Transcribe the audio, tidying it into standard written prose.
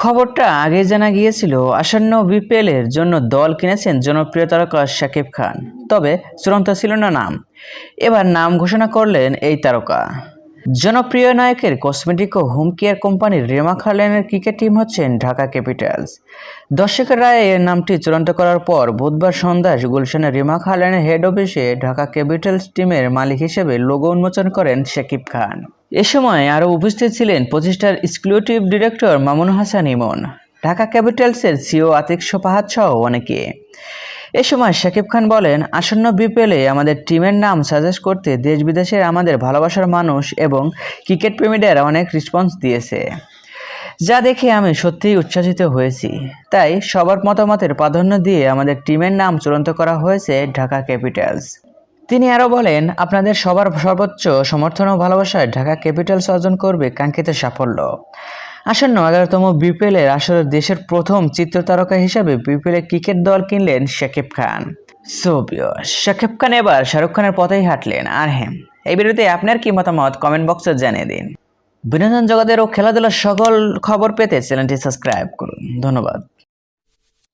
খবরটা আগে জানা গিয়েছিল। আসন্ন বিপিএল এর জন্য দল কিনেছেন জনপ্রিয় তারকা শাকিব খান, তবে চূড়ান্ত ছিল না নাম। এবার নাম ঘোষণা করলেন এই তারকা। জনপ্রিয় নায়কের কসমেটিক ও হোম কেয়ার কোম্পানির রেমা খালেনের ক্রিকেট টিম হচ্ছেন ঢাকা ক্যাপিটালস। দর্শকের রায়ে এর নামটি চূড়ান্ত করার পর বুধবার সন্ধ্যায় গুলশানের রেমা খালেনের হেড অফিসে ঢাকা ক্যাপিটালস টিমের মালিক হিসেবে লোগো উন্মোচন করেন শাকিব খান। এ সময় আরও উপস্থিত ছিলেন প্রতিষ্ঠার এক্সিকিউটিভ ডিরেক্টর মামুন হাসান ইমন, ঢাকা ক্যাপিটালসের সিও আতিক ফাহাদ সহ অনেকে। এ সময় শাকিব খান বলেন, আসন্ন বিপিএলে আমাদের টিমের নাম সাজেস্ট করতে দেশ বিদেশের আমাদের ভালোবাসার মানুষ এবং ক্রিকেট প্রেমীদের অনেক রেসপন্স দিয়েছে, যা দেখে আমি সত্যিই উচ্ছ্বাসিত হয়েছি। তাই সবার মতামতের প্রাধান্য দিয়ে আমাদের টিমের নাম চূড়ান্ত করা হয়েছে ঢাকা ক্যাপিটালস। তিনি আরও বলেন, আপনাদের সবার সর্বোচ্চ সমর্থন ও ভালোবাসায় ঢাকা ক্যাপিটালস অর্জন করবে কাঙ্ক্ষিত সাফল্য। আসন্ন 11তম বিপিএলের আসলে দেশের প্রথম চিত্রতারকা হিসেবে বিপিএলে ক্রিকেট দল কিনলেন শাকিব খান। শাকিব খান এবার শাহরুখ খানের পথেই হাঁটলেন। আর হ্যাঁ, এই ভিডিওতে আপনার কি মতামত কমেন্ট বক্সে জানিয়ে দিন। বিনোদন জগতের ও খেলাধুলার সকল খবর পেতে চ্যানেলটি সাবস্ক্রাইব করুন। ধন্যবাদ।